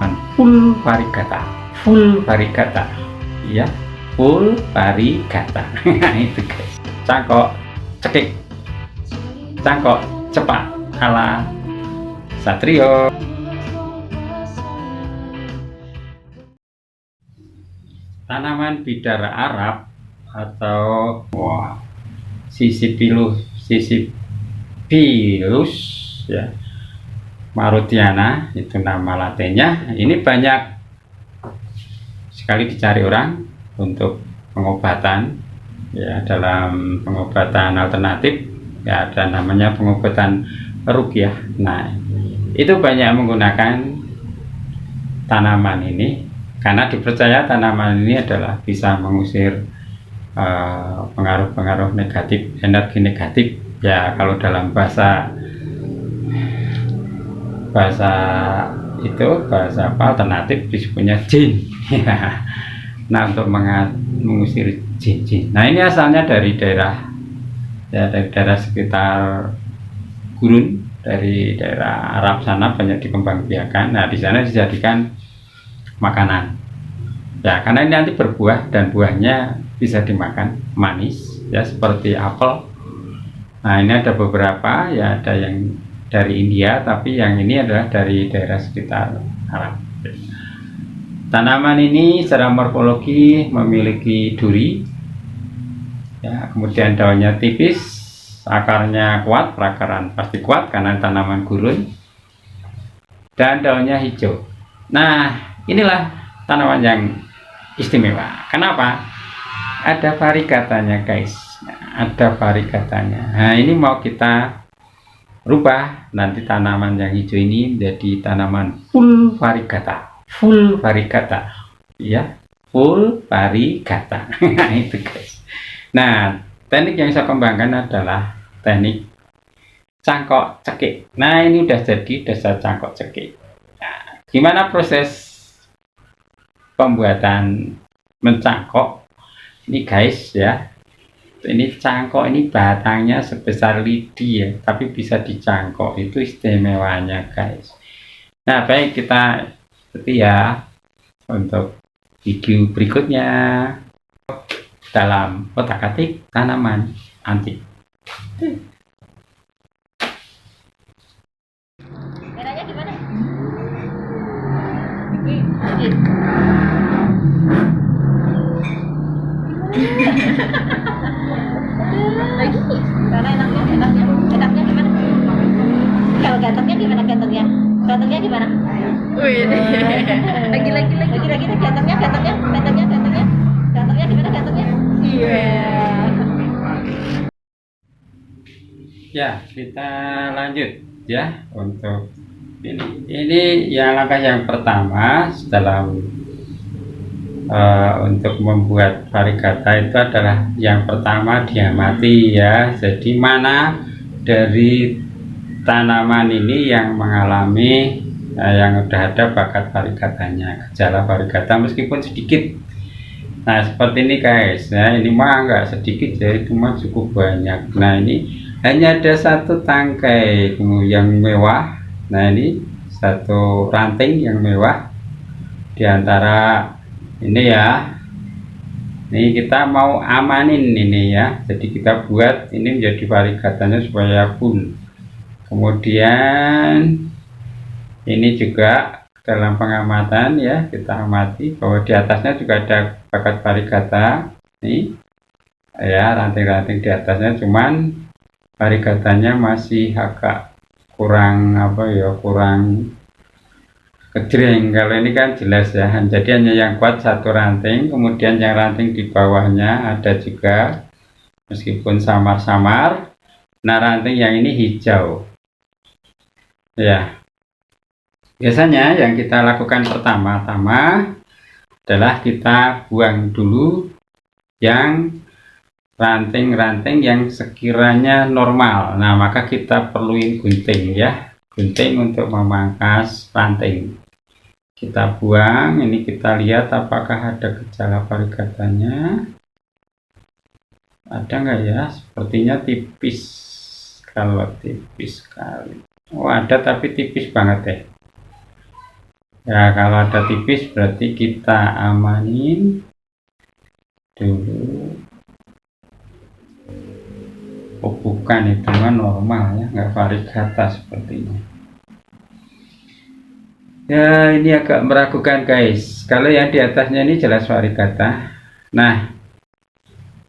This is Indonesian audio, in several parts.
tanaman full variegata, ya, full variegata. Itu guys, cangkok cekik, cangkok cepat ala Satrio. Tanaman bidara Arab atau Sisyphilus ya, marutiana itu nama latennya. Ini banyak sekali dicari orang untuk pengobatan ya, dalam pengobatan alternatif ya, ada namanya pengobatan ruqyah. Nah, itu banyak menggunakan tanaman ini karena dipercaya tanaman ini adalah bisa mengusir pengaruh-pengaruh negatif, energi negatif ya, kalau dalam bahasa apa alternatif disebutnya jin. Nah, untuk mengusir jin. Nah, ini asalnya dari daerah ya, dari daerah sekitar gurun, dari daerah Arab sana banyak dikembangbiakan. Nah, di sana dijadikan makanan ya, karena ini nanti berbuah dan buahnya bisa dimakan, manis ya, seperti apel. Nah, ini ada beberapa ya, ada yang dari India, tapi yang ini adalah dari daerah sekitar Arab. Tanaman ini secara morfologi memiliki duri ya, kemudian daunnya tipis, akarnya kuat, perakaran pasti kuat karena tanaman gurun, dan daunnya hijau. Nah, inilah tanaman yang istimewa. Kenapa? Ada variegatanya guys. Nah, ada variegatanya. Nah, ini mau kita rubah nanti tanaman yang hijau ini menjadi tanaman full variegata, ya, full variegata. Itu guys. Nah, teknik yang saya kembangkan adalah teknik cangkok cekik. Nah, ini udah jadi dasar cangkok cekik. Nah, gimana proses pembuatan mencangkok ini guys ya? Ini cangkok ini batangnya sebesar lidi ya, tapi bisa dicangkok, itu istimewanya guys. Nah, baik, kita setia untuk video berikutnya dalam otak-atik tanaman antik. Merahnya gimana? Lagi karena enaknya gimana? Kalau gantengnya gimana? Wih, lagi Gantengnya gimana gantengnya? iya. Ya, kita lanjut ya untuk ini ya, langkah yang pertama dalam untuk membuat variegata itu adalah yang pertama diamati ya. Jadi mana dari tanaman ini yang mengalami yang udah ada bakat variegatanya, gejala variegata meskipun sedikit. Nah, seperti ini guys ya, ini mah enggak sedikit ya, itu mah cukup banyak. Nah, ini hanya ada satu tangkai yang mewah. Nah, ini satu ranting yang mewah di antara ini ya. Ini kita mau amanin ini ya, jadi kita buat ini menjadi variegatanya supaya full. Kemudian ini juga dalam pengamatan ya, kita amati bahwa di atasnya juga ada bakat variegata nih ya, ranting-ranting di atasnya, cuman variegatanya masih agak kurang apa ya, kurang kejreng. Kalau ini kan jelas ya, jadi hanya yang kuat satu ranting, kemudian yang ranting di bawahnya ada juga meskipun samar-samar. Nah, ranting yang ini hijau ya. Biasanya yang kita lakukan pertama-tama adalah kita buang dulu yang ranting-ranting yang sekiranya normal. Nah, maka kita perluin gunting ya, gunting untuk memangkas ranting. Kita buang, ini kita lihat apakah ada gejala variegatanya. Ada nggak ya? Sepertinya tipis. Kalau tipis sekali, oh ada, tapi tipis banget ya. Ya, kalau ada tipis berarti kita amanin dulu. Oh, bukan, itu kan normal ya, nggak varigata sepertinya. Ya, ini agak meragukan guys. Kalau yang di atasnya ini jelas varigata. Nah,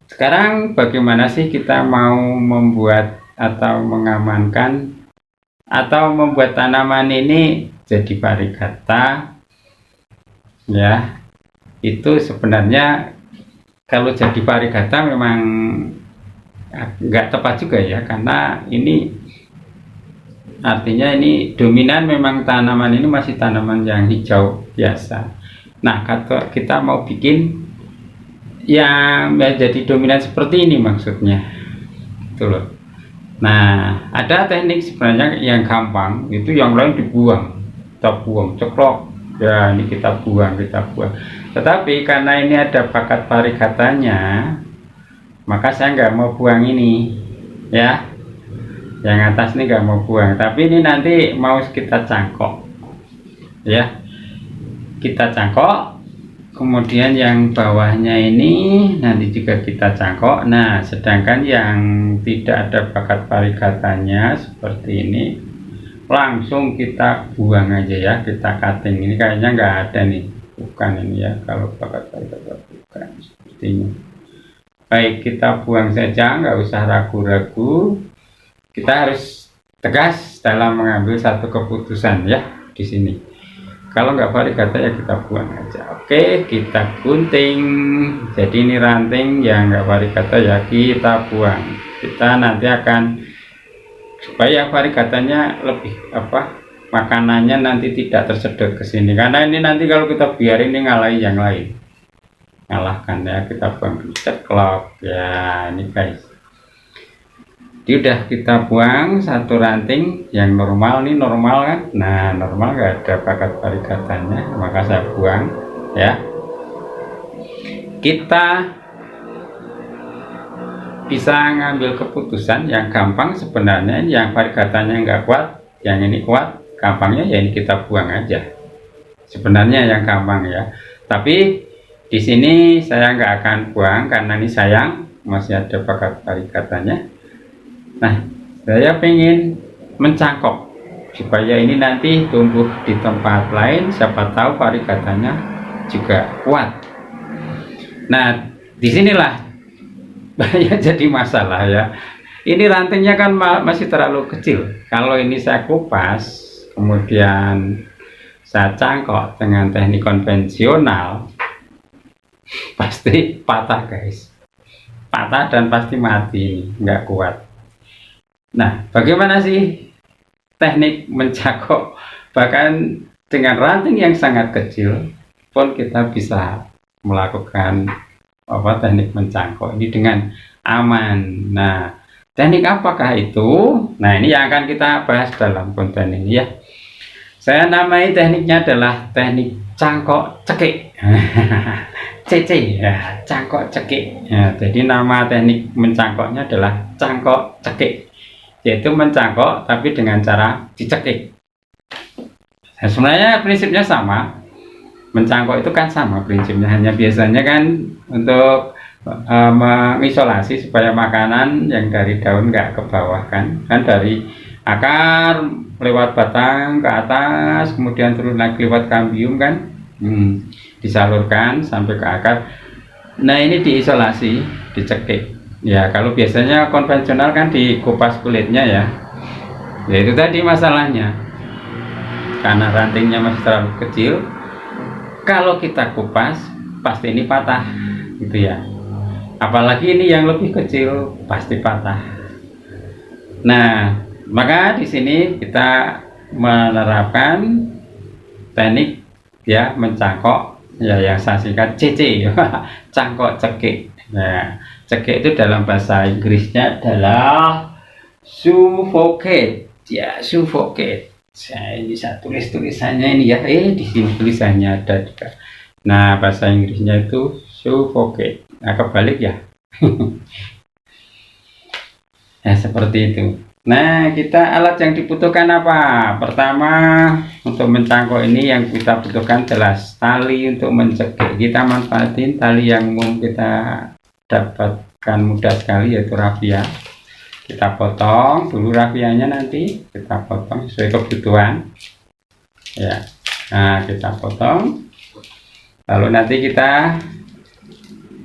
sekarang bagaimana sih kita mau membuat atau mengamankan atau membuat tanaman ini jadi varigata? Ya, itu sebenarnya kalau jadi varigata memang nggak tepat juga ya, karena ini artinya ini dominan memang tanaman ini masih tanaman yang hijau biasa. Nah, kalau kita mau bikin yang menjadi dominan seperti ini maksudnya, gitu loh. Nah, ada teknik sebenarnya yang gampang, itu yang lain dibuang, kita buang, ceklok. Ya, ini kita buang. Tetapi karena ini ada bakat varigatanya, maka saya nggak mau buang ini, ya. Yang atas ini nggak mau buang, tapi ini nanti mau kita cangkok, ya. Kita cangkok, kemudian yang bawahnya ini nanti juga kita cangkok. Nah, sedangkan yang tidak ada bakat varigatanya seperti ini, langsung kita buang aja ya, kita cutting. Ini kayaknya nggak ada nih, bukan ini ya, kalau bakat varigata bukan sepertinya. Baik, kita buang saja, nggak usah ragu-ragu. Kita harus tegas dalam mengambil satu keputusan ya di sini. Kalau nggak varigata ya kita buang aja. Oke, kita gunting. Jadi ini ranting yang nggak varigata ya kita buang. Kita nanti akan supaya varigatanya lebih makanannya nanti tidak tersedot ke sini. Karena ini nanti kalau kita biarin ini ngalahin yang lain. Ngalahkan ya, kita buang ceklok ya, ini guys. Jadi udah kita buang satu ranting yang normal, ini normal kan. Nah, normal nggak ada bakat varigatanya, maka saya buang ya. Kita bisa ngambil keputusan yang gampang sebenarnya, yang varigatanya nggak kuat, yang ini kuat, gampangnya ya ini kita buang aja. Sebenarnya yang gampang ya. Tapi di sini saya nggak akan buang karena ini sayang, masih ada bakat varigatanya. Nah, saya pengen mencangkok supaya ini nanti tumbuh di tempat lain, siapa tahu varigatanya juga kuat. Nah, disinilah banyak jadi masalah ya. Ini rantingnya kan masih terlalu kecil. Kalau ini saya kupas, kemudian saya cangkok dengan teknik konvensional, pasti patah guys. Patah dan pasti mati ini, nggak kuat. Nah, bagaimana sih teknik mencangkok? Bahkan dengan ranting yang sangat kecil pun kita bisa melakukan teknik mencangkok ini dengan aman. Nah, teknik apakah itu? Nah, ini yang akan kita bahas dalam konten ini ya. Saya namai tekniknya adalah teknik cangkok cekik. CC ya, cangkok cekik. Ya, jadi nama teknik mencangkoknya adalah cangkok cekik. Yaitu mencangkok tapi dengan cara dicekik. Nah, sebenarnya prinsipnya sama. Mencangkok itu kan sama prinsipnya, hanya biasanya kan untuk mengisolasi supaya makanan yang dari daun nggak ke bawah kan dari akar lewat batang ke atas, kemudian turun lagi lewat kambium kan, disalurkan sampai ke akar. Nah, ini diisolasi, dicekik. Ya, kalau biasanya konvensional kan dikupas kulitnya ya. Ya itu tadi masalahnya. Karena rantingnya masih terlalu kecil, kalau kita kupas pasti ini patah gitu ya. Apalagi ini yang lebih kecil pasti patah. Nah, maka di sini kita menerapkan teknik ya mencangkok ya yang saya singkat CC cangkok cekik. Nah, cekik itu dalam bahasa Inggrisnya adalah suffocate ya, suffocate. Saya ini saya tulis tulisannya ini ya, di sini tulisannya ada juga. Nah, bahasa Inggrisnya itu suffocate. Nah, kebalik ya. Ya seperti itu. Nah, kita alat yang dibutuhkan apa? Pertama, untuk mencangkok ini yang kita butuhkan jelas tali untuk mencekik. Kita manfaatin tali yang umum kita dapatkan mudah sekali, yaitu rafia. Kita potong dulu rafianya, nanti kita potong sesuai kebutuhan. Ya, nah kita potong. Lalu nanti kita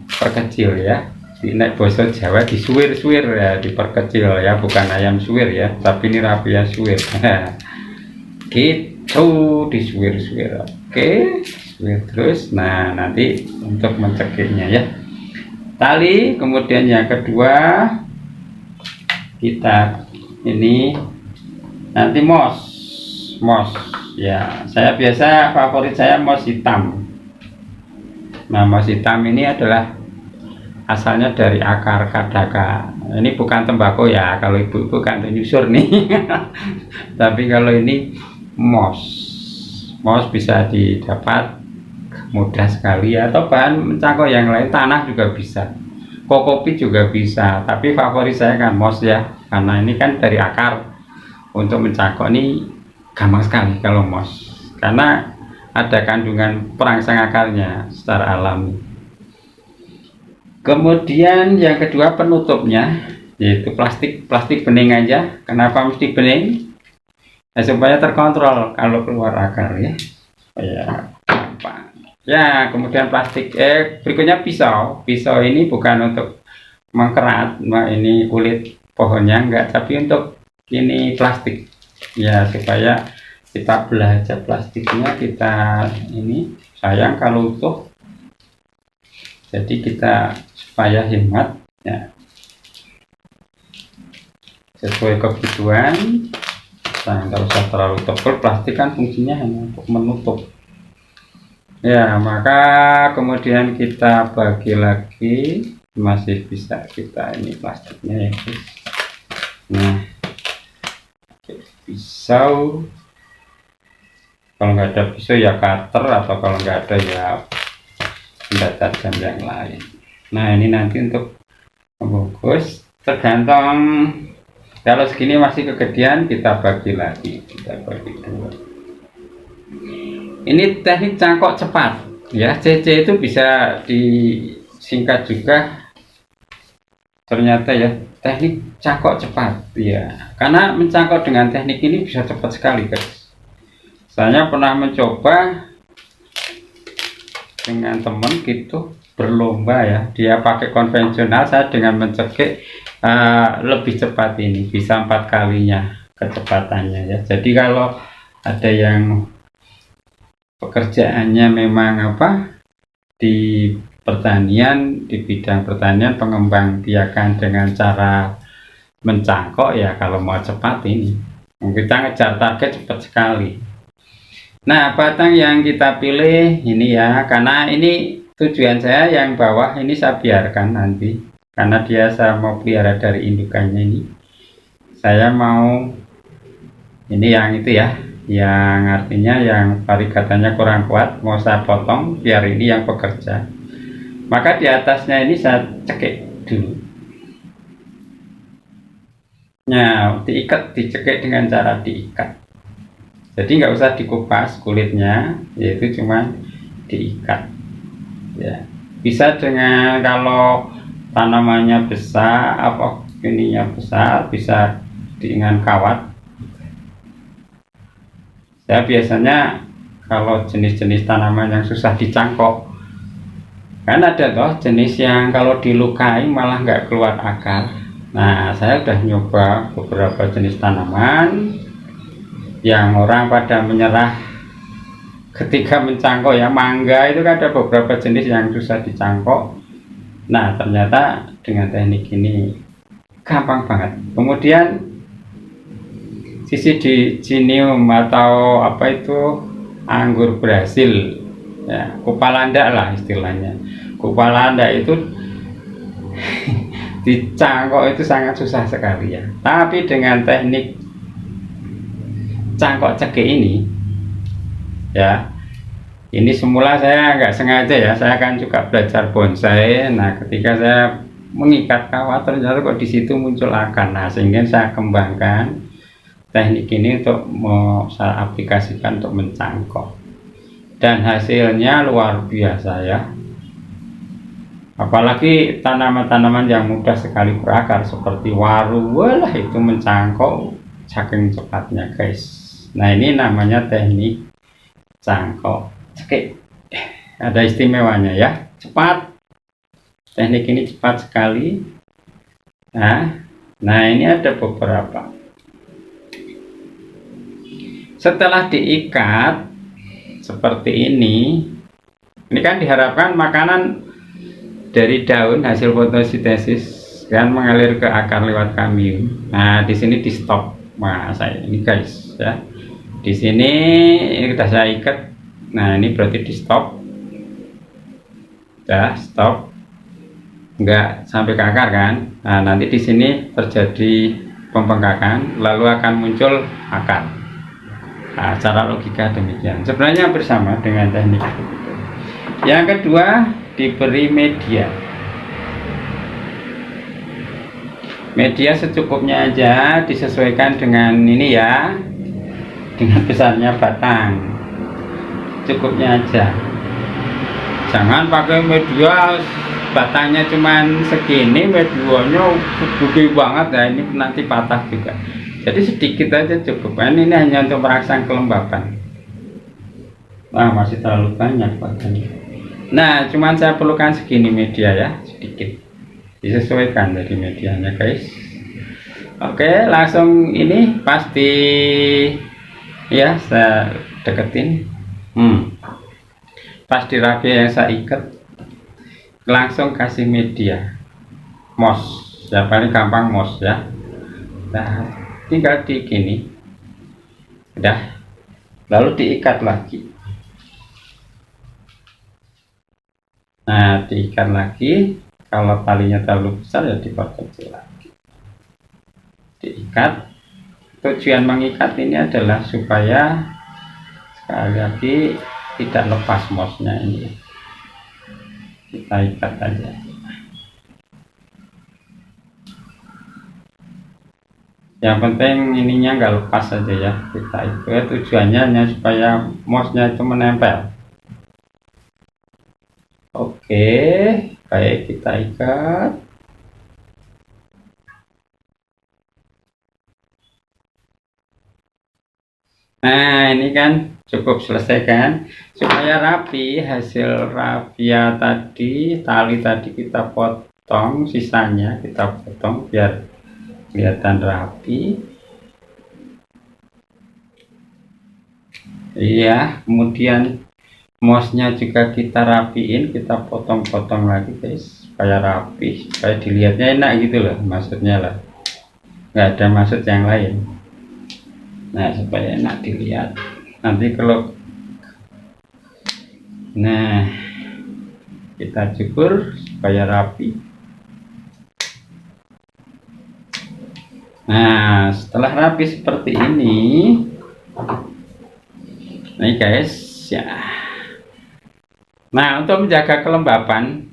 perkecil ya. Nek basa Jawa disuwir-suwir ya, diperkecil ya, bukan ayam suwir ya, tapi ini rapia suwir. Gitu, disuwir-suwir. Oke, suwir terus. Nah, nanti untuk mencekiknya ya. Tali, kemudian yang kedua kita ini nanti mos ya. Saya biasa favorit saya mos hitam. Nah, mos hitam ini adalah asalnya dari akar kadaka. Ini bukan tembakau ya, kalau ibu-ibu kan nyusur nih. Tapi kalau ini mos bisa didapat mudah sekali, atau bahan mencangkok yang lain, tanah juga bisa, kokopi juga bisa. Tapi favorit saya kan mos ya, karena ini kan dari akar. Untuk mencangkok ini gampang sekali kalau mos, karena ada kandungan perangsang akarnya secara alami. Kemudian yang kedua penutupnya, yaitu plastik bening aja. Kenapa mesti bening? Nah, supaya terkontrol kalau keluar akar ya. Ya, gampang. Ya, kemudian plastik. Berikutnya pisau. Pisau ini bukan untuk mengkerat, ini kulit pohonnya enggak, tapi untuk ini plastik. Ya, supaya kita belah aja plastiknya, kita ini sayang kalau utuh. Jadi kita supaya hemat ya, sesuai kebutuhan. Nah, nggak usah terlalu tebal, plastik kan fungsinya hanya untuk menutup ya. Maka kemudian kita bagi lagi, masih bisa kita ini plastiknya ya guys. Nah, pisau, kalau nggak ada pisau ya cutter, atau kalau nggak ada ya benda tajam yang lain. Nah, ini nanti untuk membungkus, tergantung. Kalau segini masih kegedean, kita bagi lagi, kita bagi dua. Ini teknik cangkok cepat ya. CC itu bisa disingkat juga ternyata ya, teknik cangkok cepat ya, karena mencangkok dengan teknik ini bisa cepat sekali guys. Saya pernah mencoba dengan teman gitu, berlomba ya, dia pakai konvensional, saya dengan mencekik lebih cepat, ini bisa 4 kalinya kecepatannya ya. Jadi kalau ada yang pekerjaannya memang di pertanian, di bidang pertanian, pengembang biakan dengan cara mencangkok ya, kalau mau cepat ini kita ngejar target cepat sekali. Nah, batang yang kita pilih ini ya, karena ini tujuan saya yang bawah ini saya biarkan nanti, karena dia saya mau pelihara dari indukannya ini. Saya mau ini yang itu ya, yang artinya yang variegatanya kurang kuat, mau saya potong biar ini yang bekerja. Maka di atasnya ini saya cekik dulu. Nah, dicekik dengan cara diikat. Jadi nggak usah dikupas kulitnya, yaitu cuma diikat ya. Bisa dengan, kalau tanamannya besar, ininya besar, bisa dengan kawat. Saya biasanya kalau jenis-jenis tanaman yang susah dicangkok, kan ada loh jenis yang kalau dilukai malah nggak keluar akar. Nah, saya udah nyoba beberapa jenis tanaman yang orang pada menyerah ketika mencangkok ya. Mangga itu kan ada beberapa jenis yang susah dicangkok. Nah, ternyata dengan teknik ini gampang banget. Kemudian sisi di Ginium atau anggur Brasil ya, kupalanda lah istilahnya. Kupalanda itu dicangkok itu sangat susah sekali ya. Tapi dengan teknik cangkok cekik ini ya, ini semula saya nggak sengaja ya, saya kan juga belajar bonsai. Nah, ketika saya mengikat kawat, ternyata kok di situ muncul akar. Nah, sehingga saya kembangkan teknik ini untuk mau saya aplikasikan untuk mencangkok, dan hasilnya luar biasa ya. Apalagi tanaman-tanaman yang mudah sekali berakar seperti waru, wah itu mencangkok saking cepatnya guys. Nah, ini namanya teknik cangkok. Oke, ada istimewanya ya, cepat. Teknik ini cepat sekali. Nah ini ada beberapa. Setelah diikat seperti ini kan diharapkan makanan dari daun hasil fotosintesis kan mengalir ke akar lewat kamium. Nah, di sini di stop. Nah, saya ini guys ya. Di sini ini sudah saya ikat. Nah, ini berarti di stop. Ya, stop. Enggak sampai ke akar kan. Nah, nanti di sini terjadi pembengkakan, lalu akan muncul akar. Nah, secara logika demikian. Sebenarnya bersama dengan teknik itu. Yang kedua, diberi media. Media secukupnya aja, disesuaikan dengan ini ya, dengan besarnya batang. Cukupnya aja. Jangan pakai media batangnya cuman segini, medianya gede banget ya, ini nanti patah juga. Jadi sedikit aja cukup. Ini hanya untuk merangsang kelembapan. Wah, masih terlalu banyak batangnya. Nah, cuman saya perlukan segini media ya, sedikit. Disesuaikan dari medianya guys. Oke, langsung ini pasti ya saya deketin. Pas di rafia yang saya ikat, langsung kasih media moss ya, paling gampang moss ya. Nah, tinggal di gini udah, lalu diikat lagi. Nah, diikat lagi. Kalau talinya terlalu besar ya diperkecil lagi. Diikat. Tujuan mengikat ini adalah supaya sekali lagi tidak lepas mossnya ini. Kita ikat aja. Yang penting ininya nggak lepas saja ya. Kita ikat, tujuannya hanya supaya mossnya itu menempel. Oke, baik, kita ikat. Nah, ini kan cukup selesai kan. Supaya rapi, hasil rafia tadi, tali tadi kita potong, sisanya kita potong biar kelihatan rapi. Iya, kemudian mossnya juga kita rapiin, kita potong-potong lagi guys supaya rapi, supaya dilihatnya enak gitu loh, maksudnya lah, nggak ada maksud yang lain. Nah, supaya enak dilihat nanti kalau kita cukur supaya rapi. Nah, setelah rapi seperti ini, nih guys ya. Nah, untuk menjaga kelembapan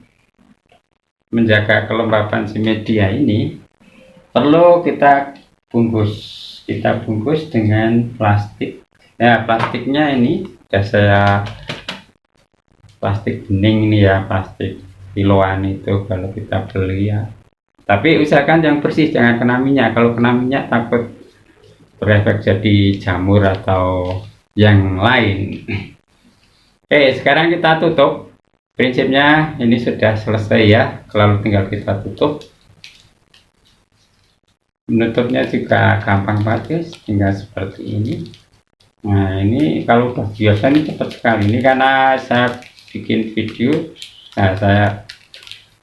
si media ini perlu kita bungkus dengan plastik. Ya, plastiknya ini sudah saya plastik bening ini ya, plastik kiloan itu kalau kita beli ya. Tapi usahakan yang bersih, jangan kena minyak. Kalau kena minyak takut berefek jadi jamur atau yang lain. Oke, sekarang kita tutup. Prinsipnya ini sudah selesai ya, lalu tinggal kita tutup. Menutupnya juga gampang banget, tinggal seperti ini. Nah, ini kalau udah biasa ini cepat sekali. Ini karena saya bikin video, nah saya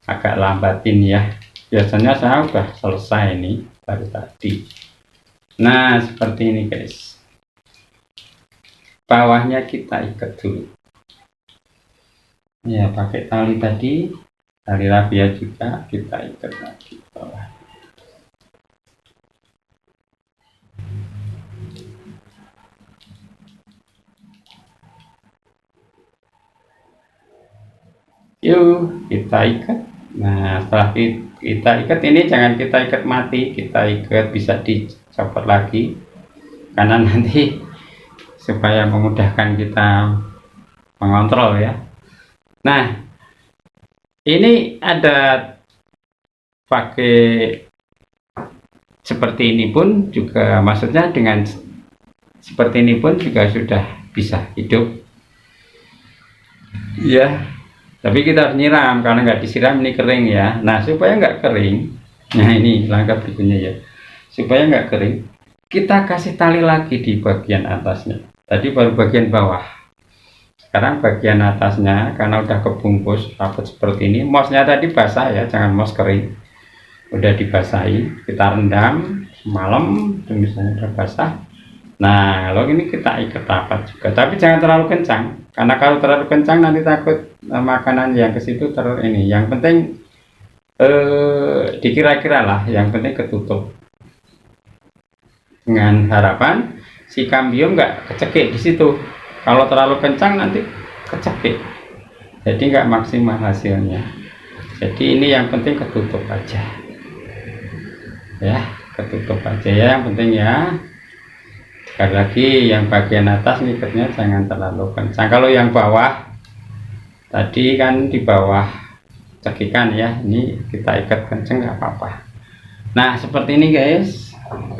agak lambatin ya. Biasanya saya udah selesai ini baru tadi. Nah, seperti ini guys. Bawahnya kita ikat dulu. Ya, pakai tali tadi, tali rafia juga kita ikat lagi bawah. Yuk, kita ikat. Nah, setelah kita ikat ini, jangan kita ikat mati, kita ikat bisa dicopot lagi karena nanti supaya memudahkan kita mengontrol ya. Nah, ini ada pakai seperti ini pun juga, maksudnya dengan seperti ini pun juga sudah bisa hidup ya. Tapi kita harus nyiram, karena nggak disiram ini kering ya. Nah, supaya nggak kering, nah ini langkah berikutnya ya, supaya nggak kering, kita kasih tali lagi di bagian atasnya. Tadi baru bagian bawah, sekarang bagian atasnya karena udah kebungkus rapat seperti ini. Mosnya tadi basah ya, jangan mos kering, udah dibasahi, kita rendam malam misalnya udah basah. Nah, lalu ini kita ikat rapat juga, tapi jangan terlalu kencang, karena kalau terlalu kencang nanti takut makanan yang ke situ ini. Yang penting dikira-kira lah, yang penting ketutup, dengan harapan si kambium nggak kecekik di situ. Kalau terlalu kencang nanti kecekik, jadi nggak maksimal hasilnya. Jadi ini yang penting ketutup aja ya, ketutup aja ya, yang penting ya. Sekali lagi, yang bagian atas ngikatnya jangan terlalu kencang. Kalau yang bawah tadi kan di bawah cekikan ya, ini kita ikat kencang nggak apa-apa. Nah, seperti ini guys,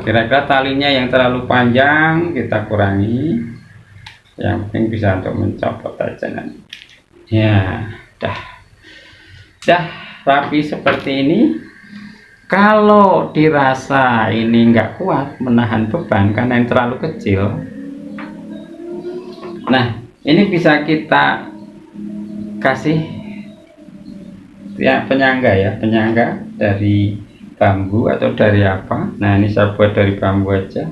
kira-kira talinya yang terlalu panjang kita kurangi, yang penting bisa untuk mencopot aja nanti ya. Dah rapi seperti ini. Kalau dirasa ini nggak kuat menahan beban karena yang terlalu kecil, nah ini bisa kita kasih ya penyangga ya, penyangga dari bambu atau dari apa. Nah, ini saya buat dari bambu aja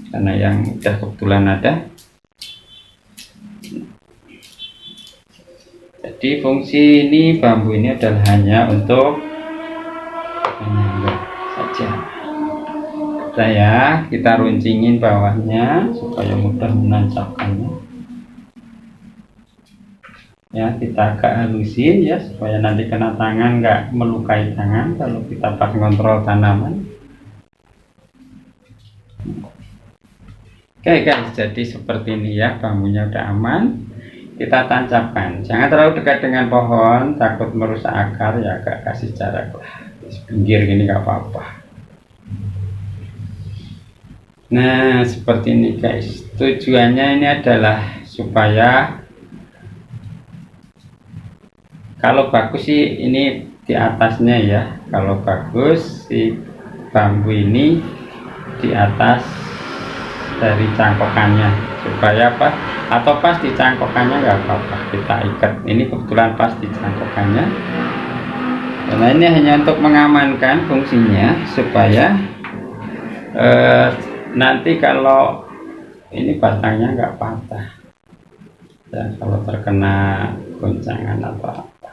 karena yang udah kebetulan ada. Jadi fungsi ini bambu ini adalah hanya untuk penyangga saja. Kita runcingin bawahnya supaya mudah menancapkannya ya. Kita agak halusin ya, supaya nanti kena tangan nggak melukai tangan kalau kita pas ngontrol tanaman. Oke guys, jadi seperti ini ya, bambunya udah aman, kita tancapkan. Jangan terlalu dekat dengan pohon, takut merusak akar ya, agak kasih jarak lah, pinggir gini nggak apa-apa. Nah, seperti ini guys, tujuannya ini adalah supaya kalau bagus sih ini di atasnya ya, kalau bagus si bambu ini di atas dari cangkokannya, supaya apa, atau pas di cangkokannya nggak apa-apa, kita ikat. Ini kebetulan pas di cangkokannya. Nah, ini hanya untuk mengamankan fungsinya supaya nanti kalau ini batangnya nggak patah dan kalau terkena goncangan atau apa.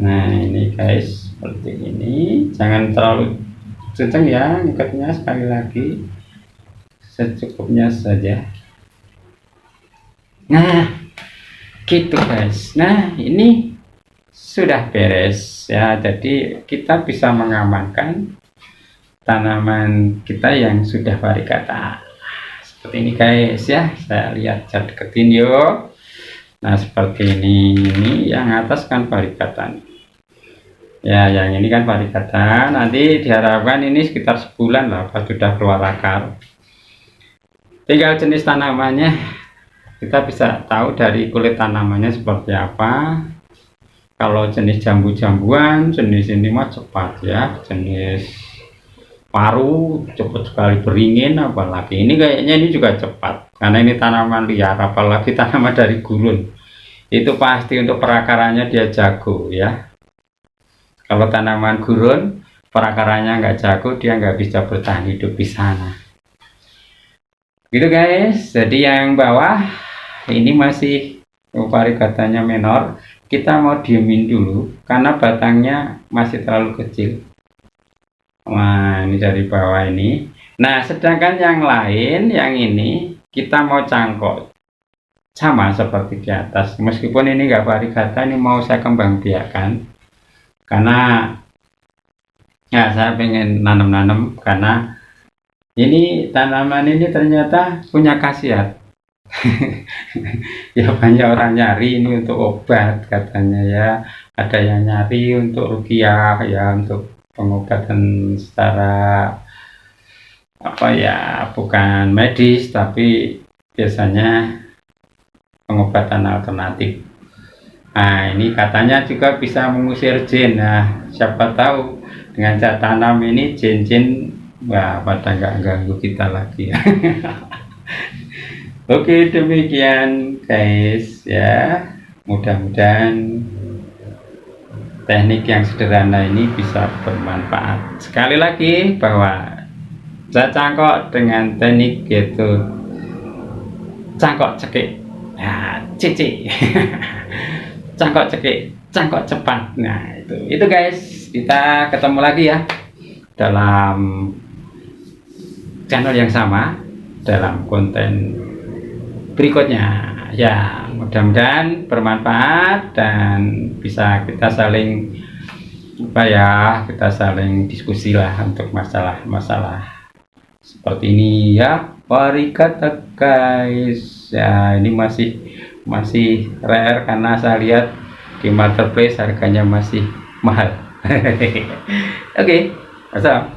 Nah, ini guys seperti ini, jangan terlalu kencang ya ikatnya, sekali lagi secukupnya saja. Nah, gitu guys. Nah, ini sudah beres ya, jadi kita bisa mengamankan tanaman kita yang sudah varigata seperti ini guys ya. Saya lihat, saya deketin yuk. Nah, seperti ini yang atas kan varigata ya, yang ini kan varigata. Nanti diharapkan ini sekitar sebulan lah pas sudah keluar akar. Tinggal jenis tanamannya kita bisa tahu dari kulit tanamannya seperti apa. Kalau jenis jambu-jambuan, jenis ini mah cepat ya, jenis paru cepat sekali beringin, apalagi ini kayaknya ini juga cepat karena ini tanaman liar, apalagi tanaman dari gurun, itu pasti untuk perakarannya dia jago ya. Kalau tanaman gurun perakarannya nggak jago, dia nggak bisa bertahan hidup di sana gitu guys. Jadi yang bawah ini masih varigatanya menor, kita mau diemin dulu karena batangnya masih terlalu kecil. Wah, ini dari bawah ini. Nah, sedangkan yang lain, yang ini kita mau cangkok. sama seperti di atas. Meskipun ini nggak varigata, ini mau saya kembang biakan karena ya saya pengen nanam-nanam, karena ini tanaman ini ternyata punya khasiat. Ya banyak orang nyari ini untuk obat katanya ya, ada yang nyari untuk ruqyah ya, untuk pengobatan secara apa ya, bukan medis tapi biasanya pengobatan alternatif. Nah ini katanya juga bisa mengusir jin. Nah siapa tahu dengan saya tanam ini jin-jin wah pada nggak ganggu kita lagi ya. Oke, demikian guys ya, mudah-mudahan teknik yang sederhana ini bisa bermanfaat. Sekali lagi bahwa saya cangkok dengan teknik yaitu cangkok cekik ya, cici. Cangkok cekik, cangkok cepat. Nah itu guys, kita ketemu lagi ya dalam channel yang sama, dalam konten berikutnya ya. Mudah-mudahan bermanfaat dan bisa kita saling apa ya, kita saling diskusi lah untuk masalah-masalah seperti ini ya. Varigata guys ya, ini masih rare karena saya lihat di marketplace harganya masih mahal. Oke, asal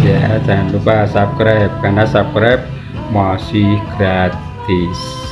ya jangan lupa subscribe karena subscribe masih gratis.